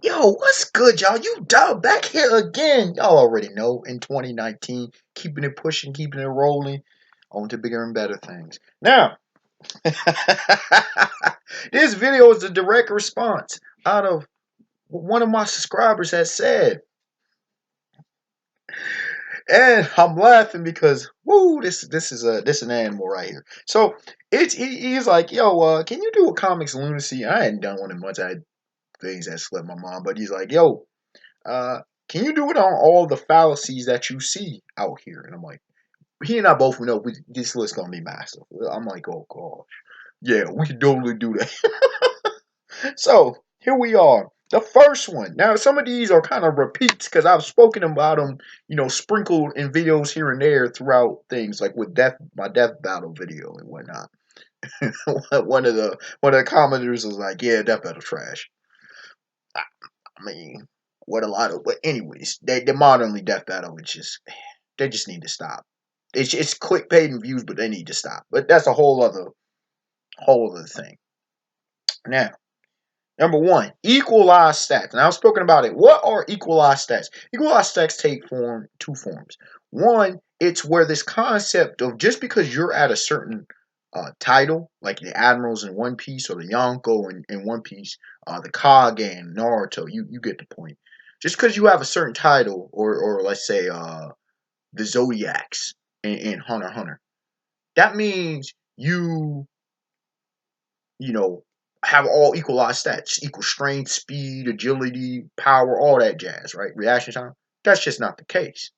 Yo, what's good, y'all? You done back here again. Y'all already know in 2019, keeping it pushing, keeping it rolling, on to bigger and better things. Now, this video is a direct response out of what one of my subscribers has said. And I'm laughing because woo, this is an animal right here. So he's like, yo, can you do a comics lunacy? I hadn't done one in months. I had things that slipped my mind, but he's like, yo, uh, can you do it on all the fallacies that you see out here? And I'm like, he and I both know this list gonna be massive. I'm like, oh gosh, yeah, we can totally do that. So here we are. The first one. Now, some of these are kind of repeats because I've spoken about them, sprinkled in videos here and there throughout things like with my death battle video and whatnot. One of the commenters was like, "Yeah, death battle trash." I mean, what a lot of, but anyways, the modernly death battle, they just need to stop. It's clickbait and views, but they need to stop. But that's a whole other thing. Now, number one, equalized stats. Now I've spoken about it. What are equalized stats? Equalized stats take two forms. One, it's where this concept of just because you're at a certain title, like the admirals in One Piece or the Yonko in One Piece, the Kage in Naruto, you get the point. Just because you have a certain title, or let's say the Zodiacs in Hunter x Hunter, that means you know, have all equalized stats, equal strength, speed, agility, power, all that jazz, right? Reaction time. That's just not the case.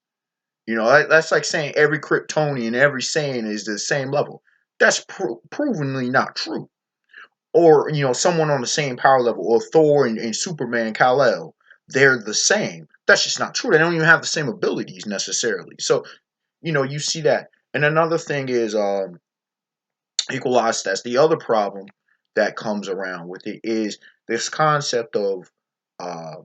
That's like saying every Kryptonian, every Saiyan is the same level. That's provenly not true. Or, someone on the same power level, or Thor and Superman, Kal-El, they're the same. That's just not true. They don't even have the same abilities necessarily. So, you see that. And another thing is equalized stats. The other problem that comes around with it is this concept of uh,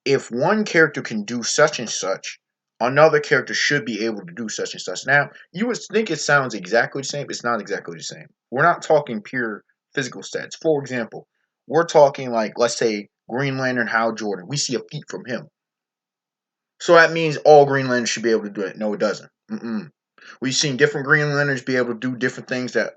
if one character can do such and such, another character should be able to do such and such. Now, you would think it sounds exactly the same. It's not exactly the same. We're not talking pure physical stats. For example, we're talking like, let's say, Green Lantern Hal Jordan. We see a feat from him. So that means all Green Lanterns should be able to do it. No, it doesn't. We've seen different Green Lanterns be able to do different things that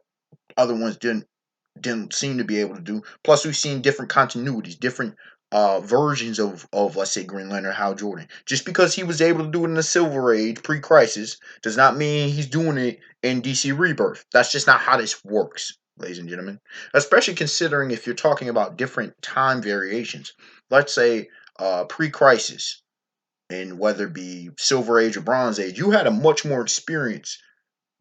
other ones didn't seem to be able to do. Plus, we've seen different continuities, different versions of let's say Green Lantern Hal Jordan. Just because he was able to do it in the Silver Age, pre-Crisis, does not mean he's doing it in DC Rebirth. That's just not how this works, ladies and gentlemen. Especially considering if you're talking about different time variations. Let's say pre-Crisis, and whether it be Silver Age or Bronze Age, you had a much more experienced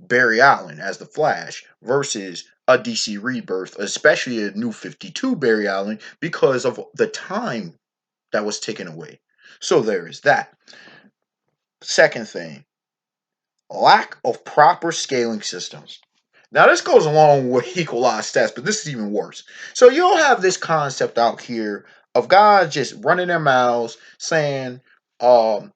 Barry Allen as the Flash versus a DC Rebirth, especially a New 52 Barry Allen, because of the time that was taken away. So there is that. Second thing, lack of proper scaling systems. Now, this goes along with equalized stats, but this is even worse. So you'll have this concept out here of guys just running their mouths saying, um,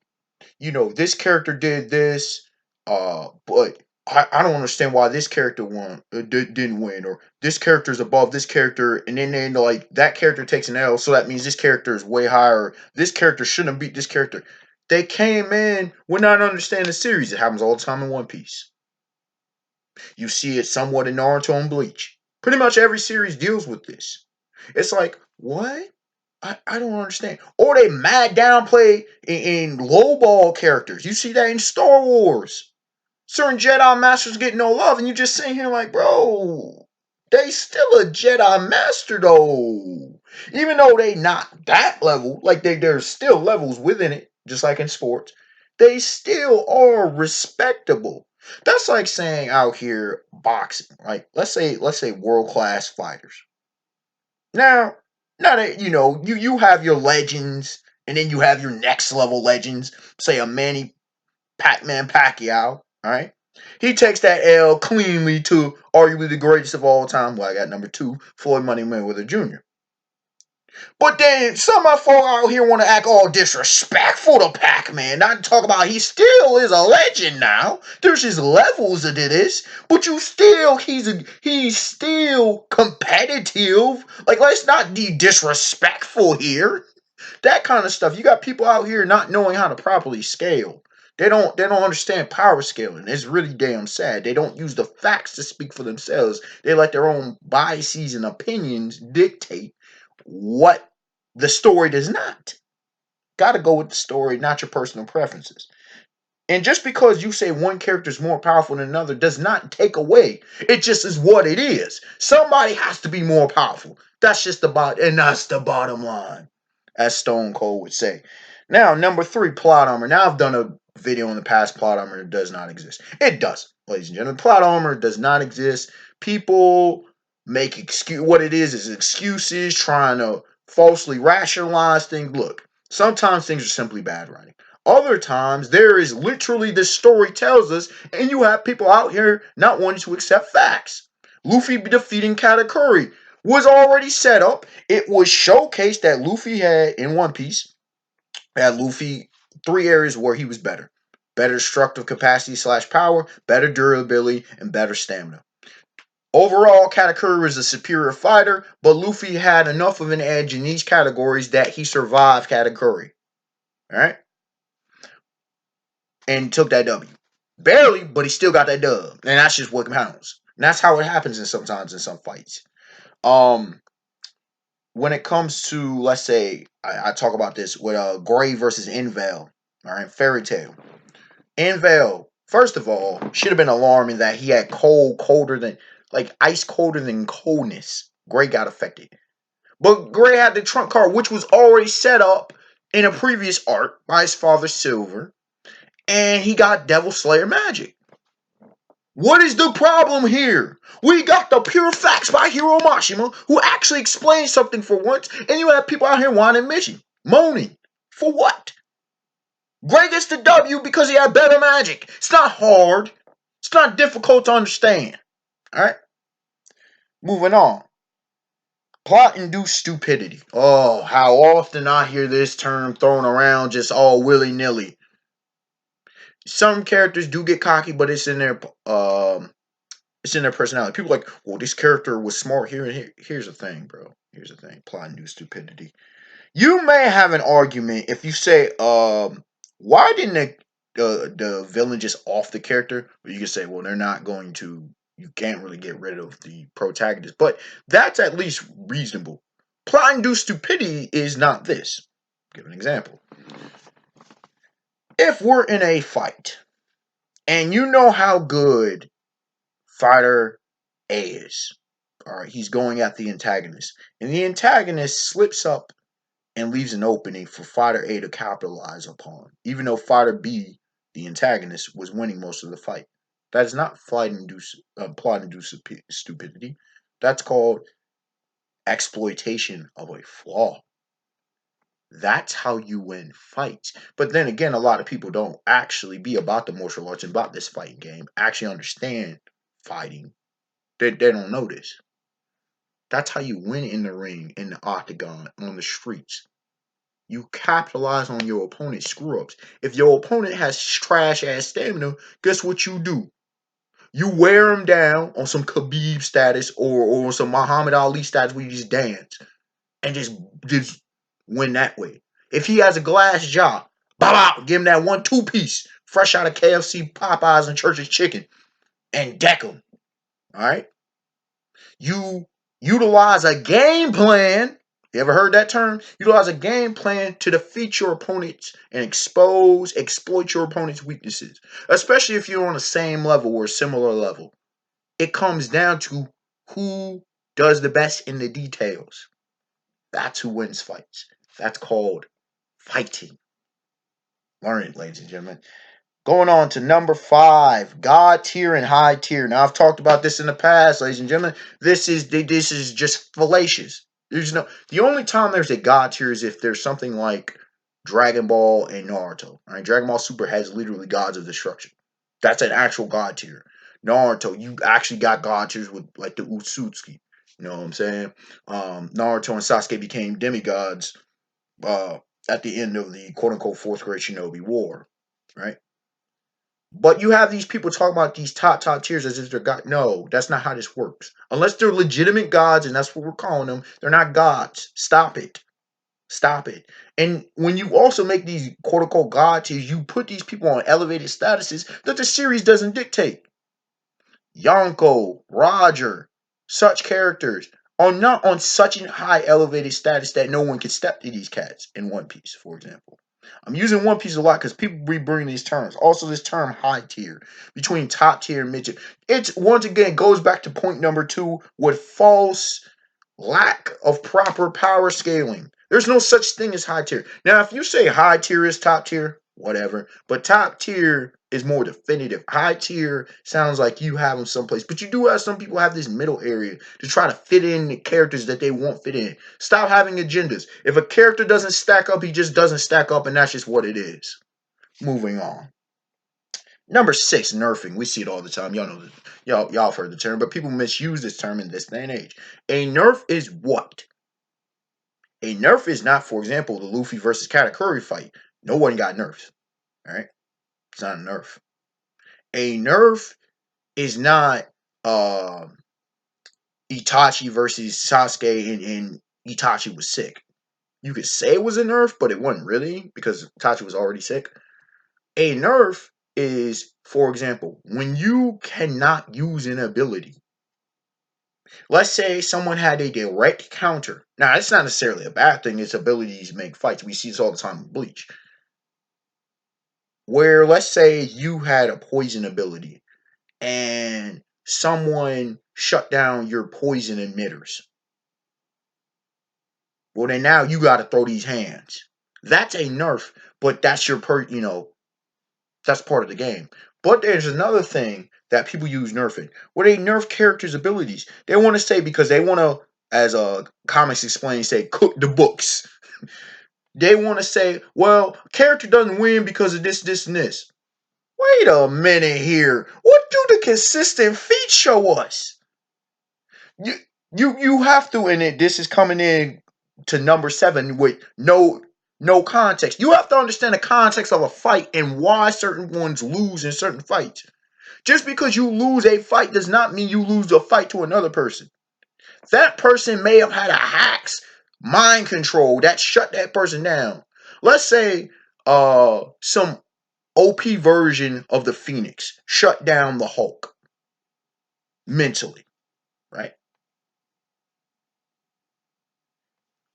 this character did this, but I don't understand why this character didn't win, or this character is above this character, and then they like that character takes an L, so that means this character is way higher. This character shouldn't beat this character. They came in with not understanding the series. It happens all the time in One Piece. You see it somewhat in Naruto and Bleach. Pretty much every series deals with this. It's like, what? I don't understand. Or they mad downplay in lowball characters. You see that in Star Wars. Certain Jedi Masters get no love, and you just sitting here like, bro, they still a Jedi Master though. Even though they not that level, like there's still levels within it, just like in sports. They still are respectable. That's like saying out here boxing, like let's say world class fighters. Now, now that you have your legends, and then you have your next level legends. Say a Manny Pac-Man Pacquiao. All right, he takes that L cleanly to arguably the greatest of all time. Well, I got number two, Floyd Money Mayweather Jr. But then some of folk out here want to act all disrespectful to Pac-Man. Not to talk about he still is a legend now. There's just levels to this, but he's still competitive. Like let's not be disrespectful here. That kind of stuff. You got people out here not knowing how to properly scale. They don't understand power scaling. It's really damn sad. They don't use the facts to speak for themselves. They let their own biases and opinions dictate what the story does not. Got to go with the story, not your personal preferences. And just because you say one character is more powerful than another does not take away. It just is what it is. Somebody has to be more powerful. That's just the and that's the bottom line, as Stone Cold would say. Now, number 3, plot armor. Now, I've done a video in the past. Plot armor does not exist. It does, ladies and gentlemen. Plot armor does not exist. People make excuse. What it is excuses, trying to falsely rationalize things. Look, sometimes things are simply bad writing. Other times, there is literally the story tells us, and you have people out here not wanting to accept facts. Luffy defeating Katakuri was already set up. It was showcased that Luffy had, in One Piece, had Luffy 3 areas where he was better. Better destructive capacity / power, better durability, and better stamina. Overall, Katakuri was a superior fighter, but Luffy had enough of an edge in these categories that he survived Katakuri. Alright? And took that W. Barely, but he still got that dub. And that's just what counts. And that's how it happens sometimes in some fights. When it comes to, let's say, I talk about this with Gray versus Envale. Alright, Fairy Tail. Envale, first of all, should have been alarming that he had colder than, like ice colder than coldness. Gray got affected. But Gray had the trump card, which was already set up in a previous arc by his father Silver. And he got Devil Slayer magic. What is the problem here? We got the pure facts by Hiro Mashima, who actually explains something for once, and you have people out here whining, mission, moaning. For what? Gray gets the W because he had better magic. It's not hard. It's not difficult to understand. Alright? Moving on. Plot-induced stupidity. Oh, how often I hear this term thrown around just all willy-nilly. Some characters do get cocky, but it's in their personality. People are like, well, this character was smart here and here. Here's the thing, bro. Here's the thing. Plot-induced stupidity. You may have an argument if you say, why didn't the villain just off the character? But you can say, well, they're not going to. You can't really get rid of the protagonist, but that's at least reasonable. Plot-induced stupidity is not this. Give an example. If we're in a fight, and you know how good fighter A is, all right, he's going at the antagonist, and the antagonist slips up and leaves an opening for fighter A to capitalize upon, even though fighter B, the antagonist, was winning most of the fight. That is not plot-induced stupidity. That's called exploitation of a flaw. That's how you win fights. But then again, a lot of people don't actually be about the martial arts and about this fighting game, actually understand fighting. They don't know this. That's how you win in the ring, in the octagon, on the streets. You capitalize on your opponent's screw-ups. If your opponent has trash-ass stamina, guess what you do? You wear him down on some Khabib status or some Muhammad Ali status where you just dance and just win that way. If he has a glass jaw, give him that 1-2 piece, fresh out of KFC, Popeyes, and Church's Chicken, and deck him. All right? You utilize a game plan. You ever heard that term? Utilize a game plan to defeat your opponents and exploit your opponent's weaknesses, especially if you're on the same level or a similar level. It comes down to who does the best in the details. That's who wins fights. That's called fighting. Learn it, ladies and gentlemen. Going on to number 5, God tier and high tier. Now, I've talked about this in the past, ladies and gentlemen. This is just fallacious. The only time there's a God tier is if there's something like Dragon Ball and Naruto. All right, Dragon Ball Super has literally gods of destruction. That's an actual God tier. Naruto, you actually got God tiers with like the Utsutsuki. You know what I'm saying? Naruto and Sasuke became demigods at the end of the quote-unquote 4th grade Shinobi War, right? But you have these people talking about these top tiers as if they're God. No, that's not how this works. Unless they're legitimate gods, and that's what we're calling them, they're not gods. Stop it. Stop it. And when you also make these quote unquote god tiers, you put these people on elevated statuses that the series doesn't dictate. Yonko, Roger, such characters are not on such a high elevated status that no one can step to these cats in One Piece, for example. I'm using One Piece a lot because people be bringing these terms. Also, this term high tier, between top tier and mid tier. It's once again goes back to point number 2 with false lack of proper power scaling. There's no such thing as high tier. Now, if you say high tier is top tier, whatever. But top tier is more definitive. High tier sounds like you have them someplace. But you do have some people have this middle area to try to fit in the characters that they won't fit in. Stop having agendas. If a character doesn't stack up, he just doesn't stack up, and that's just what it is. Moving on. Number 6, nerfing. We see it all the time. Y'all know this. Y'all have heard the term, but people misuse this term in this day and age. A nerf is what? A nerf is not, for example, the Luffy versus Katakuri fight. No one got nerfed. All right? It's not a nerf. A nerf is not Itachi versus Sasuke and Itachi was sick. You could say it was a nerf, but it wasn't really because Itachi was already sick. A nerf is, for example, when you cannot use an ability. Let's say someone had a direct counter. Now, it's not necessarily a bad thing. Its abilities make fights. We see this all the time in Bleach. Where, let's say you had a poison ability and someone shut down your poison emitters. Well, then now you got to throw these hands. That's a nerf, but that's your that's part of the game. But there's another thing that people use nerfing, where they nerf characters' abilities. They want to say because they want to, as comics explain, say cook the books. They want to say, well, character doesn't win because of this, this, and this. Wait a minute here. What do the consistent feats show us? You you have to, and this is coming in to number 7 with no context. You have to understand the context of a fight and why certain ones lose in certain fights. Just because you lose a fight does not mean you lose a fight to another person. That person may have had a hacks mind control that shut that person down. Let's say some OP version of the Phoenix shut down the Hulk mentally, right?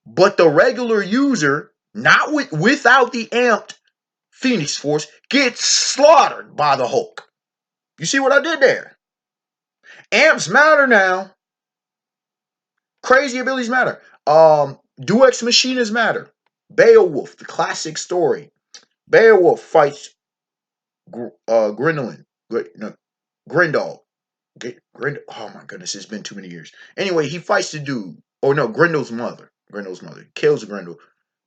But the regular user, not without the amped Phoenix Force, gets slaughtered by the Hulk. You see what I did there? Amps matter now. Crazy abilities matter. Duex Machinas matter. Beowulf, the classic story. Beowulf fights Grindelin. No, Grindal. Oh my goodness, it's been too many years. Anyway, he fights the dude. Oh no, Grindel's mother. Grindel's mother. Kills Grindel.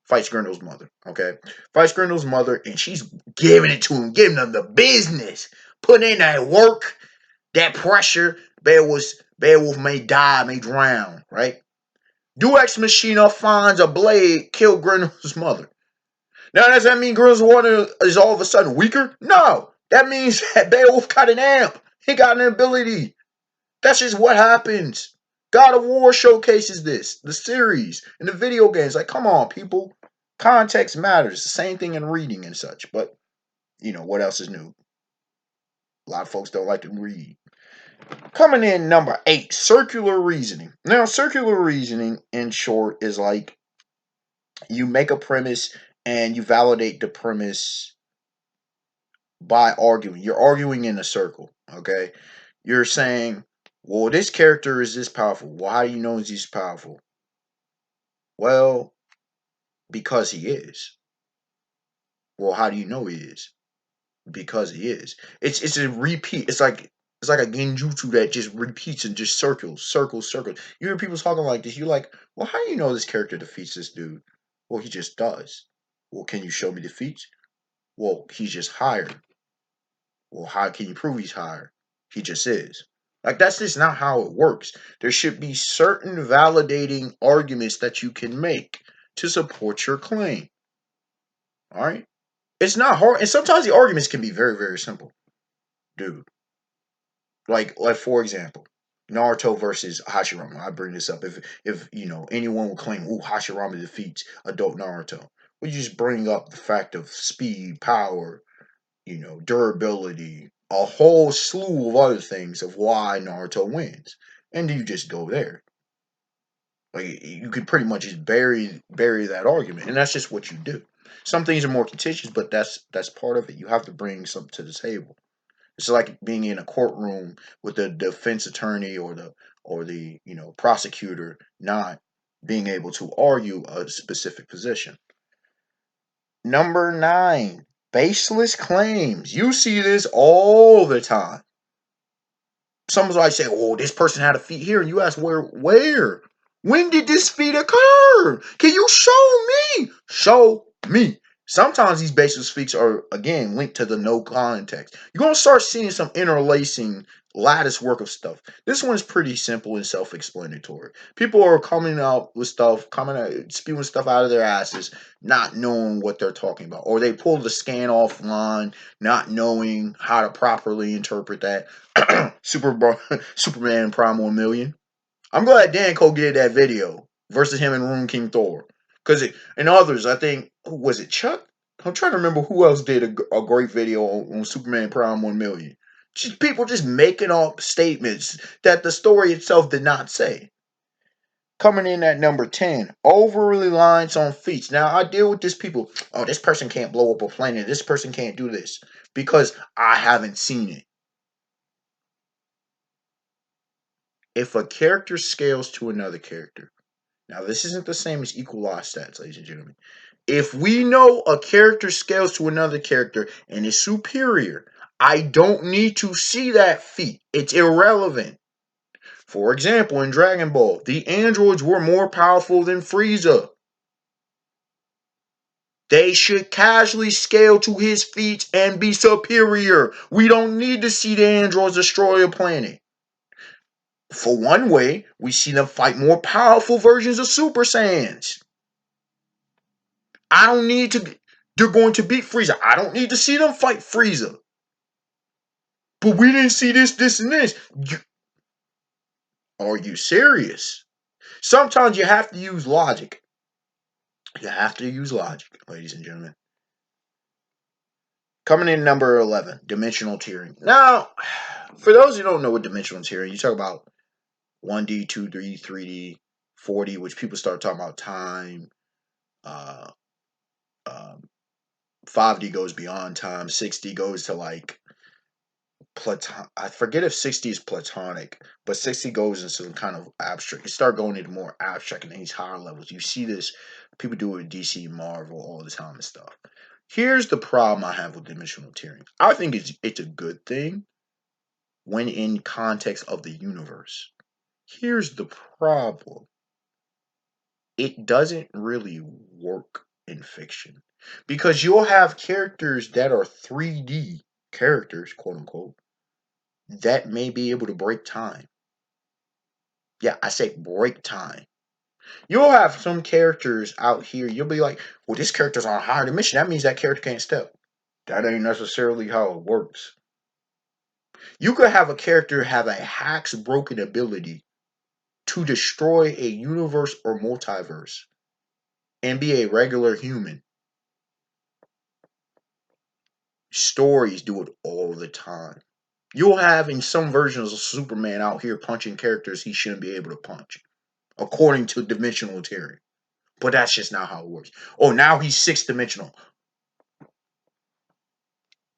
Fights Grindel's mother. Okay? Fights Grindel's mother, and she's giving it to him, giving him the business. Putting in that work, that pressure. Beowulf may die, may drown, right? Duex Machina finds a blade, kill Grindel's mother. Now, does that mean Grindel's water is all of a sudden weaker? No. That means that Beowulf got an amp. He got an ability. That's just what happens. God of War showcases this. The series and the video games. Like, come on, people. Context matters. The same thing in reading and such. But, what else is new? A lot of folks don't like to read. Coming in number 8, circular reasoning. Now, circular reasoning, in short, is like you make a premise and you validate the premise by arguing. You're arguing in a circle, okay? You're saying, well, this character is this powerful. Well, how do you know he's powerful? Well, because he is. Well, how do you know he is? Because he is. It's a repeat. It's like a genjutsu that just repeats and just circles. You hear people talking like this. You're like, well, how do you know this character defeats this dude? Well, he just does. Well, can you show me defeats? Well, he's just higher. Well, how can you prove he's higher? He just is. Like, that's just not how it works. There should be certain validating arguments that you can make to support your claim. All right? It's not hard. And sometimes the arguments can be very, very simple. Dude. Like for example, Naruto versus Hashirama. I bring this up. If you know anyone would claim, "Ooh, Hashirama defeats adult Naruto," we just bring up the fact of speed, power, durability, a whole slew of other things of why Naruto wins, and you just go there. Like you could pretty much just bury that argument, and that's just what you do. Some things are more contentious, but that's part of it. You have to bring something to the table. It's like being in a courtroom with the defense attorney or the prosecutor not being able to argue a specific position. Number 9, baseless claims. You see this all the time. Someone's like say, "Oh, this person had a feat here," and you ask, "Where? When did this feat occur? Can you show me? Show me." Sometimes these baseless feats are again linked to the no context. You're gonna start seeing some interlacing lattice work of stuff. This one is pretty simple and self-explanatory. People are coming out with stuff, coming out, spewing stuff out of their asses, not knowing what they're talking about, or they pull the scan offline, not knowing how to properly interpret that. Superman Prime 1 million. I'm glad Dan Cole did that video versus him and Rune King Thor. And others, I think, who was it, Chuck? I'm trying to remember who else did a great video on Superman Prime 1 million. Just people just making up statements that the story itself did not say. Coming in at number 10, over reliance on feats. Now, I deal with this people. Oh, this person can't blow up a planet. This person can't do this because I haven't seen it. If a character scales to another character, now this isn't the same as equalized stats, ladies and gentlemen. If we know a character scales to another character and is superior, I don't need to see that feat. It's irrelevant. For example, in Dragon Ball, the androids were more powerful than Frieza. They should casually scale to his feats and be superior. We don't need to see the androids destroy a planet. For one way, we see them fight more powerful versions of Super Saiyans. I don't need to. They're going to beat Frieza. I don't need to see them fight Frieza. But we didn't see this, this, and this. Are you serious? Sometimes you have to use logic. You have to use logic, ladies and gentlemen. Coming in number 11, dimensional tiering. Now, for those who don't know what dimensional tiering, you talk about 1D, 2D, 3D, 4D, which people start talking about time. Uh, 5D goes beyond time. 6D goes to like Platon. I forget if 60 is platonic, but 60 goes into some kind of abstract. You start going into more abstract and these higher levels. You see this, people do it with DC, Marvel all the time and stuff. Here's the problem I have with dimensional tiering. I think it's a good thing when in context of the universe. Here's the problem. It doesn't really work in fiction because you'll have characters that are 3D characters, quote unquote, that may be able to break time. Yeah, I say break time. You'll have some characters out here, you'll be like, well, this character's on a higher dimension. That means that character can't step. That ain't necessarily how it works. You could have a character have a hack's broken ability to destroy a universe or multiverse and be a regular human. Stories do it all the time. You'll have in some versions of Superman out here punching characters he shouldn't be able to punch, according to dimensional theory. But that's just not how it works. Oh, now he's 6 dimensional.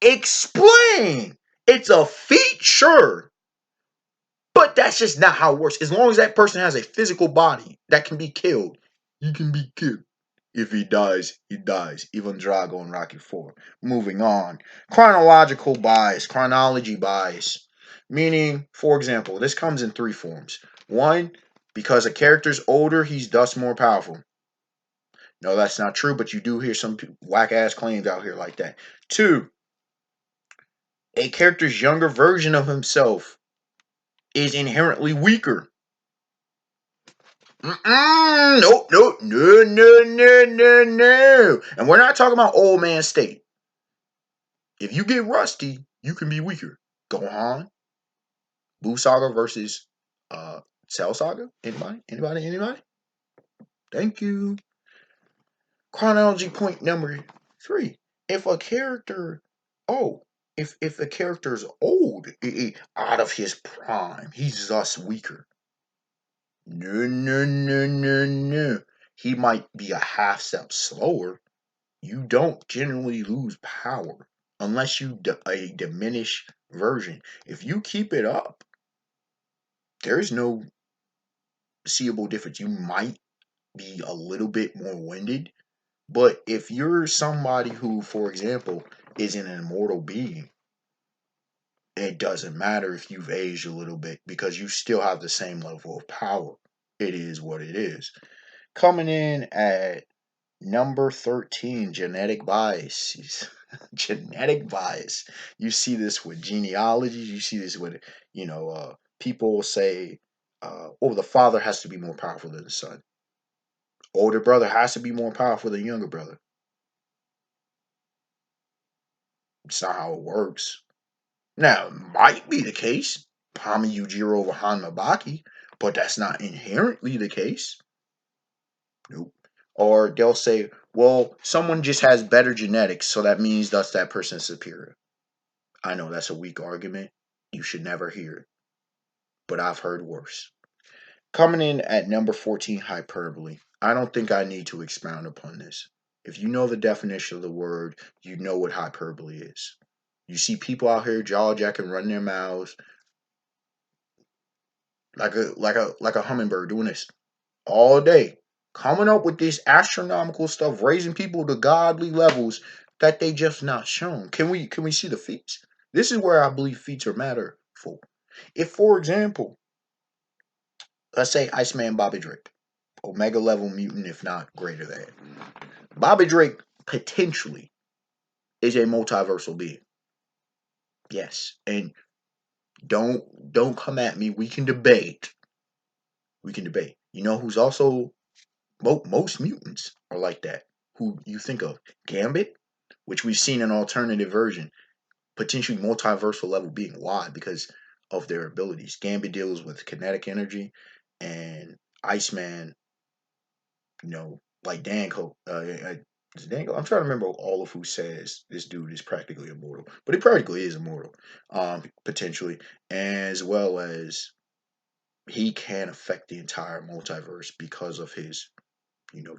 Explain! It's a feat, sure. But that's just not how it works. As long as that person has a physical body that can be killed, he can be killed. If he dies, he dies. Even Drago in Rocky 4. Moving on. Chronological bias, chronology bias. Meaning, for example, this comes in 3 forms. 1, because a character's older, he's thus more powerful. No, that's not true, but you do hear some whack ass claims out here like that. 2, a character's younger version of himself is inherently weaker. Nope, nope, no, no, no, no, no. And we're not talking about old man state. If you get rusty, you can be weaker. Gohan, Buu Saga versus Cell Saga? Anybody? Anybody? Anybody? Thank you. Chronology point number 3. If a character, oh, if a character's old, out of his prime, he's thus weaker. No, no, no, no, no. He might be a half step slower. You don't generally lose power unless you a diminished version. If you keep it up, there's no seeable difference. You might be a little bit more winded, but if you're somebody who, for example, is an immortal being, it doesn't matter if you've aged a little bit because you still have the same level of power. It is what it is. Coming in at number 13, genetic biases. Genetic bias. You see this with genealogies. You see this with, people say, oh, the father has to be more powerful than the son. Older brother has to be more powerful than younger brother. It's not how it works. Now, it might be the case, Hami Yujiro over Han Mabaki, but that's not inherently the case. Nope. Or they'll say, well, someone just has better genetics, so that means thus that person is superior. I know that's a weak argument. You should never hear it. But I've heard worse. Coming in at number 14, hyperbole. I don't think I need to expound upon this. If you know the definition of the word, you know what hyperbole is. You see people out here jaw jacking, running their mouths like a hummingbird doing this all day, coming up with this astronomical stuff, raising people to godly levels that they just not shown. Can we see the feats? This is where I believe feats are matterful. If, for example, let's say Iceman Bobby Drake, Omega level mutant, if not greater than. Bobby Drake potentially is a multiversal being. Yes, and don't come at me. We can debate. We can debate. You know who's also most mutants are like that. Who you think of? Gambit, which we've seen an alternative version, potentially multiversal level being. Why? Because of their abilities. Gambit deals with kinetic energy, and Iceman, like Danko. Danko. I'm trying to remember all of who says this dude is practically immortal, but he practically is immortal, potentially, as well as he can affect the entire multiverse because of his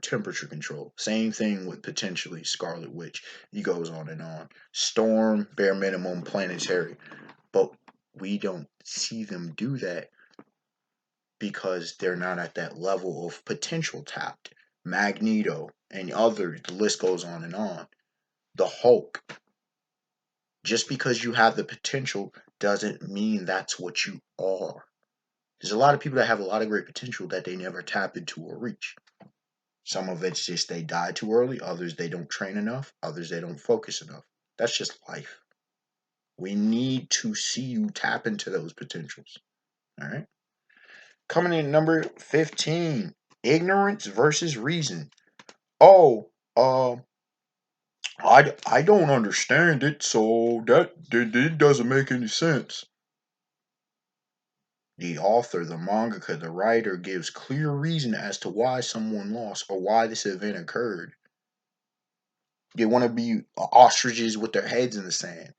temperature control. Same thing with potentially Scarlet Witch. He goes on and on. Storm, bare minimum, planetary. But we don't see them do that because they're not at that level of potential tapped. Magneto and others, the list goes on and on. The Hulk. Just because you have the potential doesn't mean that's what you are. There's a lot of people that have a lot of great potential that they never tap into or reach. Some of it's just they die too early. Others, they don't train enough. Others, they don't focus enough. That's just life. We need to see you tap into those potentials. All right. Coming in number 15, ignorance versus reason. Oh, I don't understand it, so that it doesn't make any sense. The author, the mangaka, the writer gives clear reason as to why someone lost or why this event occurred. They want to be ostriches with their heads in the sand.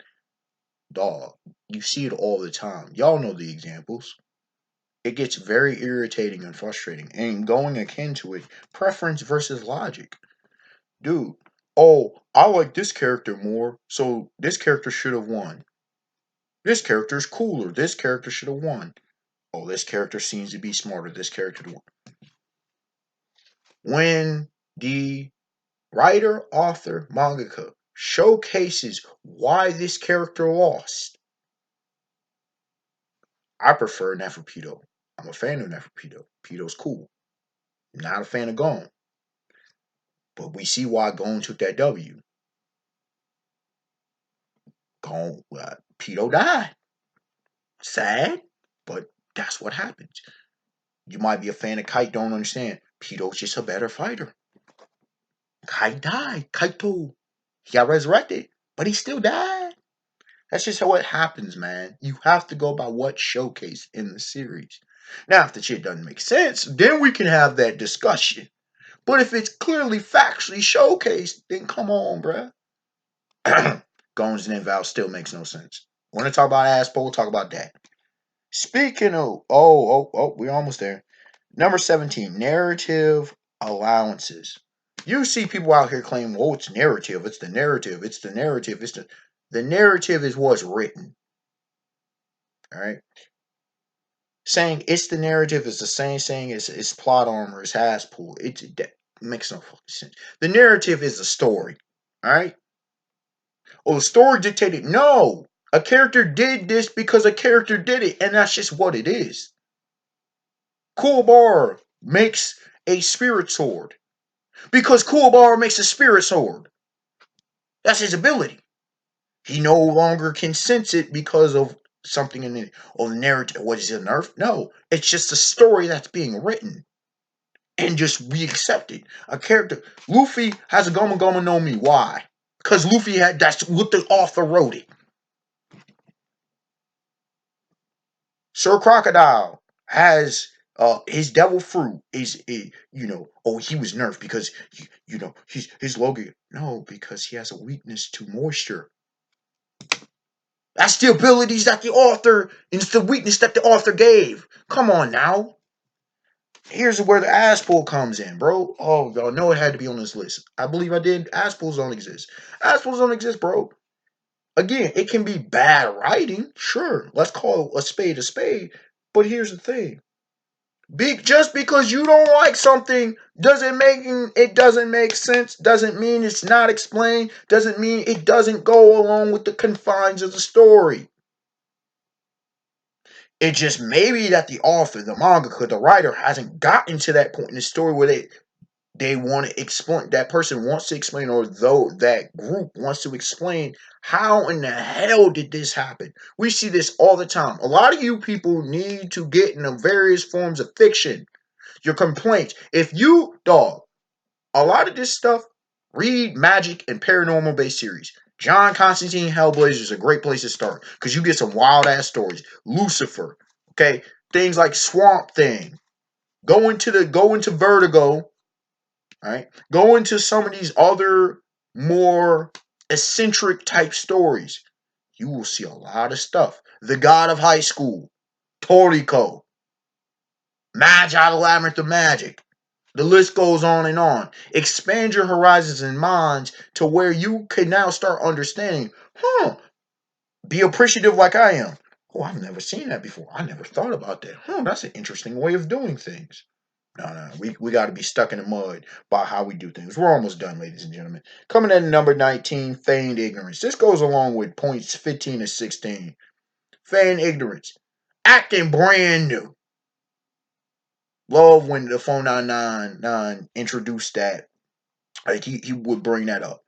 Dog, you see it all the time. Y'all know the examples. It gets very irritating and frustrating. And going akin to it, preference versus logic. Dude, oh, I like this character more, so this character should have won. This character is cooler. This character should have won. Oh, this character seems to be smarter. This character won. When the writer, author, mangaka showcases why this character lost, I prefer Neferpitou. I'm a fan of Neferpitou. Pito's cool. Not a fan of Gon. But we see why Gon took that W. Pito died. Sad, but that's what happens. You might be a fan of Kite, don't understand. Pito's just a better fighter. Kite died. Kaito. He got resurrected, but he still died. That's just how it happens, man. You have to go by what's showcased in the series. Now, if the shit doesn't make sense, then we can have that discussion. But if it's clearly factually showcased, then come on, bruh. Gones and Val still makes no sense. Want to talk about asshole? Talk about that. Speaking of, we're almost there. Number 17, narrative allowances. You see people out here claiming, "Oh, it's narrative. It's the narrative. It's the narrative. The narrative is what's written." All right, saying it's the narrative is the same saying as it's plot armor, it's Haspool. That makes no fucking sense. The narrative is the story. All right. Oh, the story dictated. No, a character did this because a character did it, and that's just what it is. Cool makes a spirit sword because Cool makes a spirit sword. That's his ability. He no longer can sense it because of something in the narrative. What is it, nerf? No, it's just a story that's being written. And just we accept it. A character, Luffy has a Goma Goma no Mi. Why? Because Luffy had that's what the author wrote it. Sir Crocodile has his devil fruit is he was nerfed because his Logan. No, because he has a weakness to moisture. That's the abilities that the author, and it's the weakness that the author gave. Come on now. Here's where the ass pull comes in, bro. Oh, y'all know it had to be on this list. I believe I did. Ass pulls don't exist. Ass pulls don't exist, bro. Again, it can be bad writing. Sure. Let's call a spade a spade. But here's the thing. Just because you don't like something doesn't make sense, doesn't mean it's not explained, doesn't mean it doesn't go along with the confines of the story. It just may be that the author, the mangaka, the writer hasn't gotten to that point in the story where they want to explain, that person wants to explain, or though that group wants to explain how in the hell did this happen. We see this all the time. A lot of you people need to get into various forms of fiction. Your complaints. If you, dog, a lot of this stuff, read magic and paranormal based series. John Constantine Hellblazer is a great place to start because you get some wild ass stories. Lucifer, okay, things like Swamp Thing. Go into Vertigo, right? Go into some of these other more eccentric type stories. You will see a lot of stuff. The God of High School, Toriko, Magi the Labyrinth of Magic. The list goes on and on. Expand your horizons and minds to where you can now start understanding, be appreciative like I am. Oh, I've never seen that before. I never thought about that. That's an interesting way of doing things. No. We got to be stuck in the mud by how we do things. We're almost done, ladies and gentlemen. Coming in at number 19, feigned ignorance. This goes along with points 15 and 16. Feigned ignorance. Acting brand new. Love when the 499 introduced that. Like he would bring that up.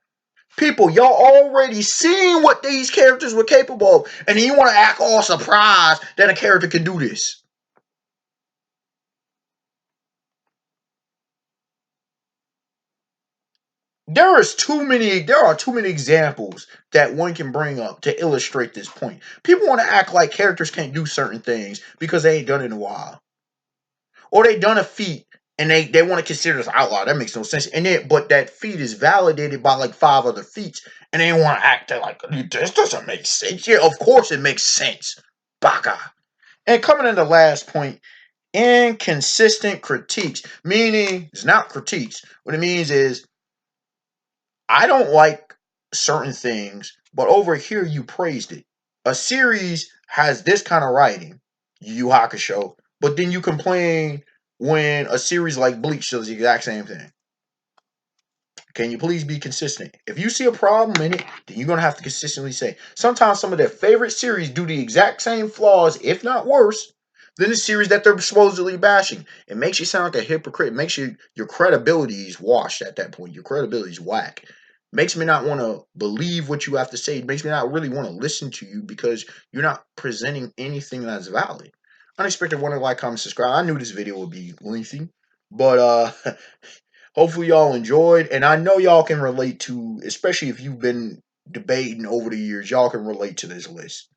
People, y'all already seen what these characters were capable of, and then you want to act all surprised that a character can do this. There are too many examples that one can bring up to illustrate this point. People want to act like characters can't do certain things because they ain't done it in a while. Or they done a feat and they want to consider this outlaw. That makes no sense. And then but that feat is validated by like 5 other feats, and they want to act like this doesn't make sense. Yeah, of course it makes sense. Baka. And coming in the last point, inconsistent critiques. Meaning it's not critiques. What it means is I don't like certain things, but over here you praised it. A series has this kind of writing, Yu Yu Hakusho, but then you complain when a series like Bleach does the exact same thing. Can you please be consistent? If you see a problem in it, then you're gonna have to consistently say. Sometimes some of their favorite series do the exact same flaws, if not worse, than the series that they're supposedly bashing. It makes you sound like a hypocrite. It makes your credibility is washed at that point. Your credibility is whack. Makes me not want to believe what you have to say. It makes me not really want to listen to you because you're not presenting anything that's valid. Unexpected wonder, like, comment, subscribe. I knew this video would be lengthy, but hopefully y'all enjoyed, and I know y'all can relate to, especially if you've been debating over the years, y'all can relate to this list.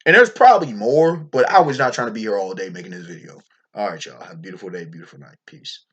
And there's probably more, but I was not trying to be here all day making this video. All right, y'all. Have a beautiful day, beautiful night. Peace.